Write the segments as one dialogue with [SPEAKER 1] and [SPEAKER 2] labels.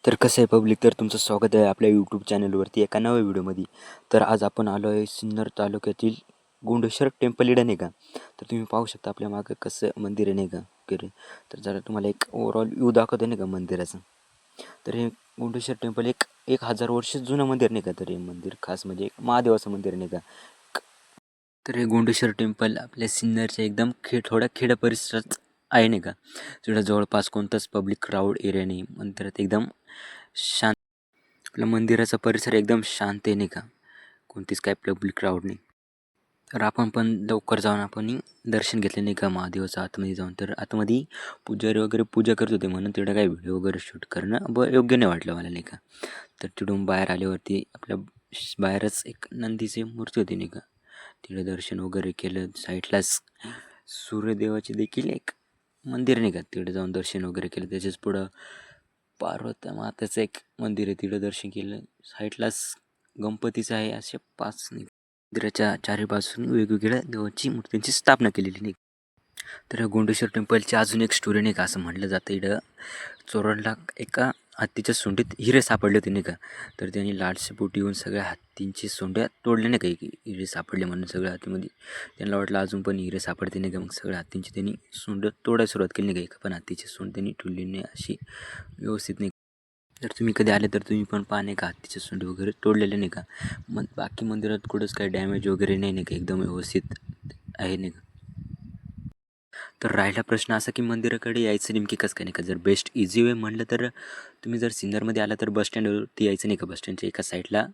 [SPEAKER 1] तर कसं आहे पब्लिक, तर तुमचं स्वागत आहे आपल्या यूट्यूब चॅनलवरती एका नव्या व्हिडिओमध्ये. तर आज आपण आलो आहे सिन्नर तालुक्यातील गोंडेश्वर टेम्पल इकडे नाही का. तर तुम्ही पाहू शकता आपल्या मागं कसं मंदिर आहे नाही का वगैरे. तर जरा तुम्हाला एक ओव्हरऑल व्ह्यू दाखवतो नाही का मंदिराचं. तर हे गोंडेश्वर टेम्पल एक 1000 वर्ष जुनं मंदिर नाही का. तर हे मंदिर खास म्हणजे एक महादेवाचं मंदिर नाही का. तर हे गोंडेश्वर टेम्पल आपल्या सिन्नरच्या एकदम थोड्या खेड्या परिसरात आहे नाही का. तिकडं जवळपास कोणताच पब्लिक क्राऊड एरिया नाही. मंदिरात एकदम शांत, आपल्या मंदिराचा परिसर एकदम शांत आहे नाही का. कोणतीच काय पब्लिक क्राऊड नाही. तर आपण पण लवकर जाऊन आपण दर्शन घेतले नाही का महादेवाचं आतमध्ये जाऊन. तर आतमध्ये पुजारी वगैरे पूजा करत होते म्हणून तिकडे काही व्हिडिओ वगैरे शूट करणं योग्य नाही वाटलं मला नाही का. तर तिकडून बाहेर आल्यावरती आपल्या बाहेरच एक नंदीची मूर्ती होती नाही का. तिकडे दर्शन वगैरे केलं. साईडलाच सूर्यदेवाची देखील एक मंदिर नाही का, तिकडे जाऊन दर्शन वगैरे केलं. त्याच्याच पुढं पार्वती मातेचं एक मंदिर आहे, तिकडं दर्शन केलं. साईडलाच गणपतीचं आहे. असे 5 मंदिराच्या चारी बाजून वेगवेगळ्या देवाची मूर्तींची स्थापना केलेली नाही. तर गोंडेश्वर टेम्पलची अजून एक स्टोरी नाही का. असं म्हटलं जातं इकडं चोरणला एका हत्तीच्या सोंडीत हिरे सापडले होते नाही का. तर त्यांनी लाडसेपोटी येऊन सगळ्या हत्तींची सोंड्या तोडल्या नाही का. हिरे सापडले म्हणून सगळ्या हातीमध्ये त्यांना वाटलं अजून पण हिरे सापडते नाही का. मग सगळ्या हत्तींची त्यांनी सोंड तोडायला सुरुवात केली नाही का. एक पण हत्तीची सोंड त्यांनी ठेवली नाही अशी व्यवस्थित नाही. जर तुम्ही कधी आले तर तुम्ही पण पहा नाही का, हत्तीचे सोंडे वगैरे तोडलेले नाही का. मग बाकी मंदिरात कुठंच काही डॅमेज वगैरे नाही का, एकदम व्यवस्थित आहे नाही का. तर राहिला प्रश्न असा की मंदिराकडे यायचं नेमकी कसं काय नाही का. जर बेस्ट इझी वे म्हटलं तर तुम्ही जर सिन्नरमध्ये आला तर बस स्टँडवरती यायचं नाही का. बस स्टँडच्या एका साईडला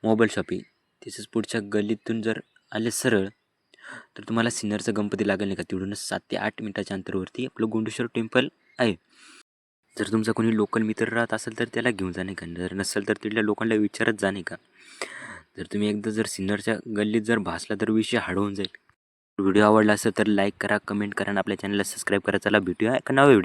[SPEAKER 1] मोबाईल शॉप आहे, त्याच्याच पुढच्या गल्लीतून जर आले सरळ तर तुम्हाला सिन्नरचं गणपती लागेल नाही का. तिकडूनच 7 ते 8 मिनिटाच्या अंतरावरती आपलं गोंडेश्वर टेम्पल आहे. जर तुमचा कोणी लोकल मित्र राहत असेल तर त्याला घेऊन जा नाही का. जर नसेल तर तिथल्या लोकांना विचारत जा नाही का. जर तुम्ही एकदा जर सिन्नरच्या गल्लीत जर भासला तर विषय हाडवून जाईल. व्हिडिओ आवडला असेल तर लाईक करा, कमेंट करा आणि आपल्या चॅनलला सबस्क्राईब करा. चला भेटूया एका नव्या व्हिडिओ.